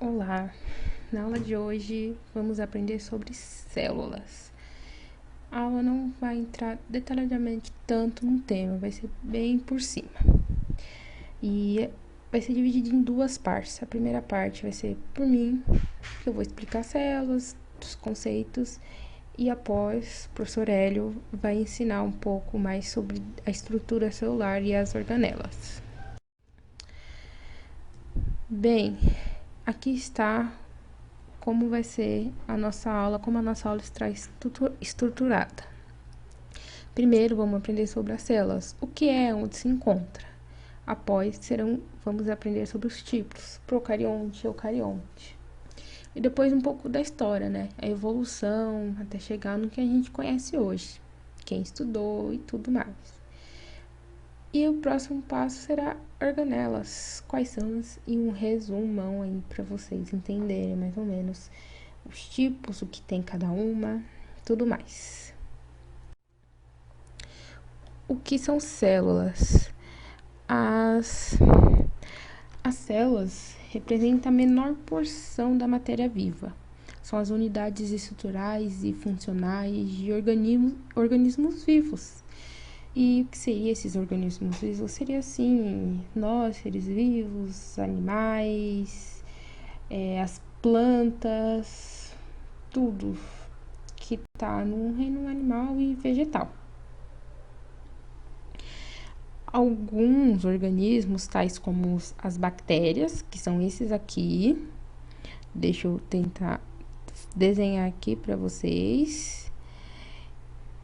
Olá, na aula de hoje vamos aprender sobre células. A aula não vai entrar detalhadamente tanto no tema, vai ser bem por cima. E vai ser dividido em duas partes. A primeira parte vai ser por mim, que eu vou explicar células, os conceitos, e após o professor Hélio vai ensinar um pouco mais sobre a estrutura celular e as organelas. Bem, aqui está como vai ser a nossa aula, como a nossa aula está estruturada. Primeiro, vamos aprender sobre as células, o que é, onde se encontra. Após, vamos aprender sobre os tipos, procarionte e eucarionte. E depois um pouco da história, né? A evolução, até chegar no que a gente conhece hoje. Quem estudou e tudo mais. E o próximo passo será organelas. Quais são e um resumão aí para vocês entenderem mais ou menos os tipos, o que tem cada uma, tudo mais. O que são células? As células representam a menor porção da matéria viva. São as unidades estruturais e funcionais de organismos vivos. E o que seria esses organismos vivos? Seria assim, nós, seres vivos, animais, as plantas, tudo que está no reino animal e vegetal. Alguns organismos, tais como as bactérias, que são esses aqui, deixa eu tentar desenhar aqui para vocês.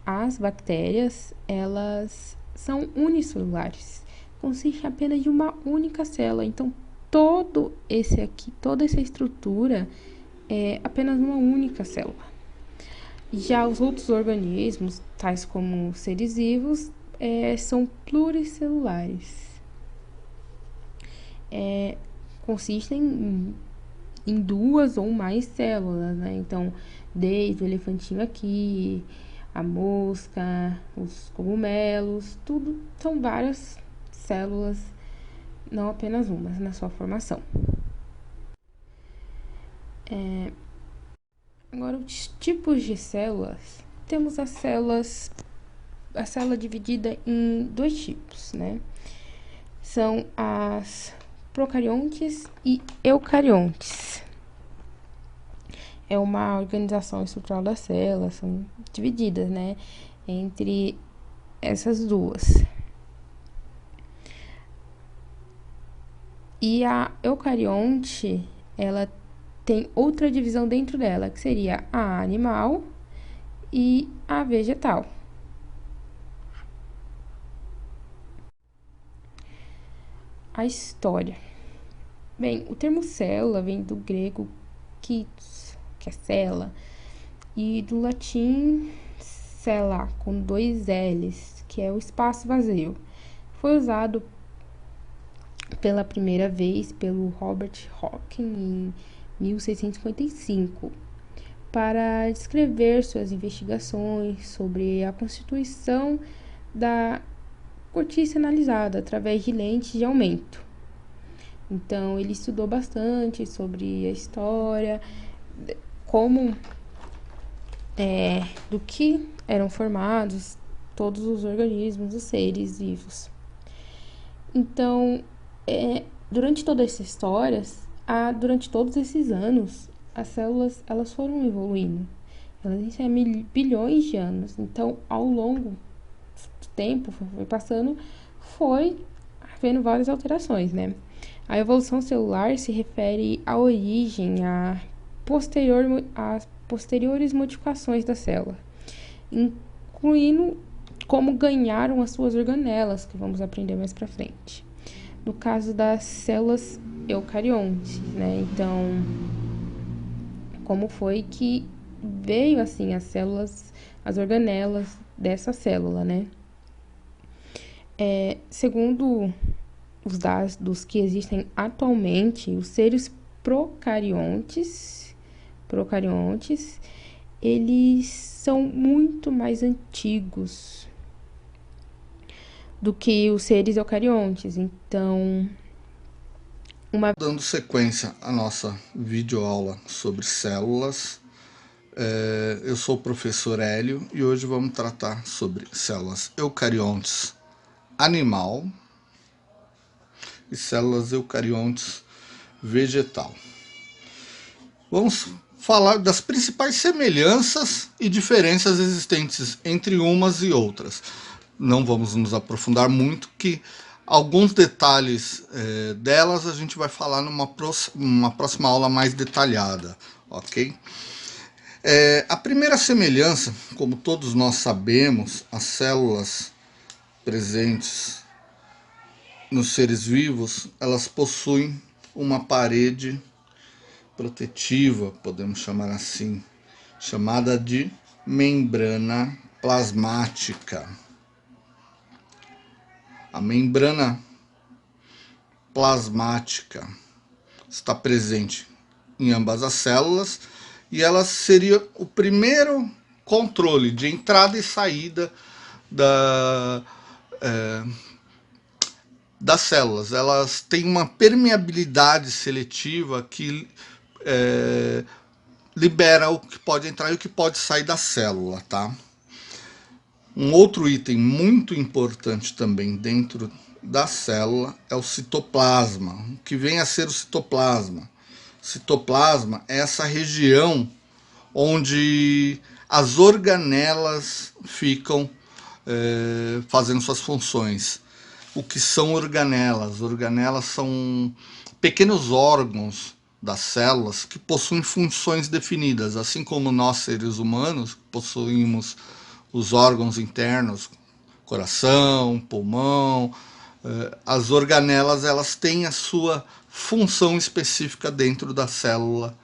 As bactérias, elas são unicelulares, consiste apenas de uma única célula. Então, toda essa estrutura é apenas uma única célula. Já os outros organismos, tais como seres vivos, são pluricelulares. Consistem em duas ou mais células, né? Então, desde o elefantinho aqui, a mosca, os cogumelos, tudo são várias células, não apenas uma, na sua formação. Agora, os tipos de células. Temos a célula dividida em dois tipos, né? São as procariontes e eucariontes. É uma organização estrutural das células, são divididas, né, entre essas duas. E a eucarionte, ela tem outra divisão dentro dela, que seria a animal e a vegetal. A história. Bem, o termo célula vem do grego kytos, que é célula, e do latim cella, com dois L's, que é o espaço vazio. Foi usado pela primeira vez pelo Robert Hooke em 1655 para descrever suas investigações sobre a constituição da cortiça analisada através de lentes de aumento. Então, ele estudou bastante sobre a história, como do que eram formados todos os organismos, os seres vivos. Então, durante toda essa história, durante todos esses anos, as células elas foram evoluindo. Elas existem há bilhões de anos. Então, ao longo do tempo, foi passando, foi havendo várias alterações, né? A evolução celular se refere à origem, às posteriores modificações da célula, incluindo como ganharam as suas organelas, que vamos aprender mais para frente. No caso das células eucariontes, né? Então, como foi que veio assim as células, as organelas dessa célula, né? Segundo os dados que existem atualmente, os seres procariontes, eles são muito mais antigos do que os seres eucariontes. Então, Dando sequência à nossa videoaula sobre células, eu sou o professor Hélio e hoje vamos tratar sobre células eucariontes animal e células eucariontes vegetal. Vamos falar das principais semelhanças e diferenças existentes entre umas e outras. Não vamos nos aprofundar muito, que alguns detalhes delas a gente vai falar numa próxima aula mais detalhada, ok? A primeira semelhança, como todos nós sabemos, as células presentes nos seres vivos, elas possuem uma parede protetiva, podemos chamar assim, chamada de membrana plasmática. A membrana plasmática está presente em ambas as células e ela seria o primeiro controle de entrada e saída das células. Elas têm uma permeabilidade seletiva que libera o que pode entrar e o que pode sair da célula, tá? Um outro item muito importante também dentro da célula é o citoplasma. O que vem a ser o citoplasma? O citoplasma é essa região onde as organelas ficam fazendo suas funções. O que são organelas? Organelas são pequenos órgãos das células que possuem funções definidas, assim como nós, seres humanos, possuímos os órgãos internos, coração, pulmão. As organelas, elas têm a sua função específica dentro da célula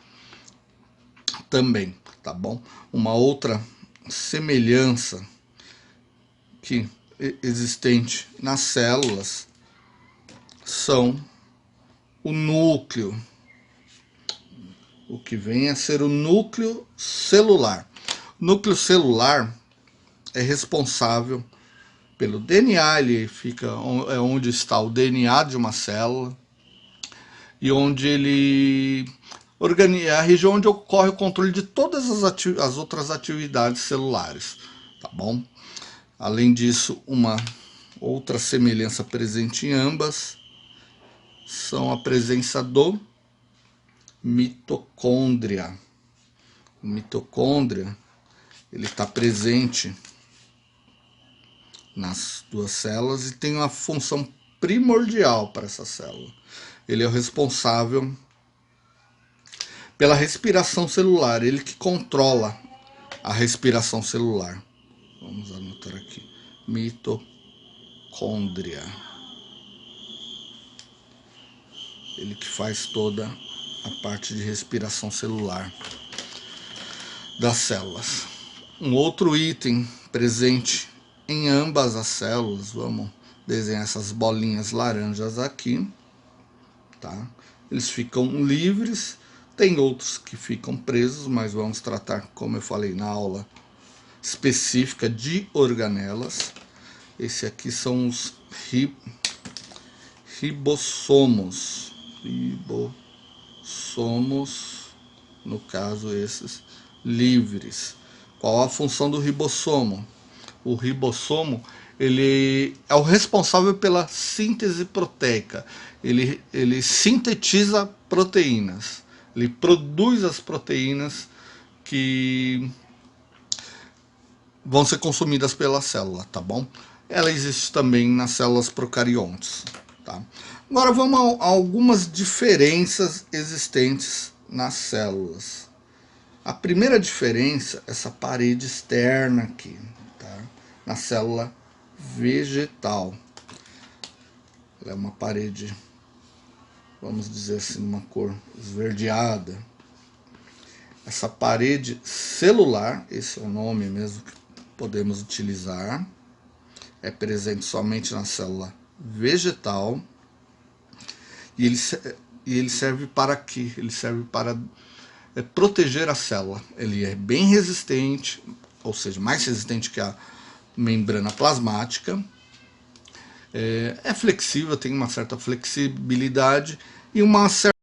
também, tá bom? Uma outra semelhança que existente nas células são o núcleo, o que vem a ser o núcleo celular. O núcleo celular é responsável pelo DNA, ele fica onde está o DNA de uma célula e onde ele é a região onde ocorre o controle de todas as outras atividades celulares, tá bom? Além disso, uma outra semelhança presente em ambas são a presença do mitocôndria. O mitocôndria, ele está presente nas duas células e tem uma função primordial para essa célula. Ele é o responsável pela respiração celular, ele que controla a respiração celular. Vamos anotar aqui, mitocôndria. Ele que faz toda a parte de respiração celular das células. Um outro item presente em ambas as células, vamos desenhar essas bolinhas laranjas aqui, tá? Eles ficam livres, tem outros que ficam presos, mas vamos tratar, como eu falei na aula específica de organelas. Esse aqui são os ribossomos. Ribossomos, no caso esses livres. Qual a função do ribossomo? O ribossomo, ele é o responsável pela síntese proteica. Ele sintetiza proteínas. Ele produz as proteínas que vão ser consumidas pela célula, tá bom? Ela existe também nas células procariontes, tá? Agora vamos a algumas diferenças existentes nas células. A primeira diferença é essa parede externa aqui, tá? Na célula vegetal. Ela é uma parede, vamos dizer assim, uma cor esverdeada. Essa parede celular, esse é o nome mesmo que podemos utilizar, é presente somente na célula vegetal. E ele serve para quê? Ele serve para proteger a célula. Ele é bem resistente, ou seja, mais resistente que a membrana plasmática. É flexível, tem uma certa flexibilidade e uma certa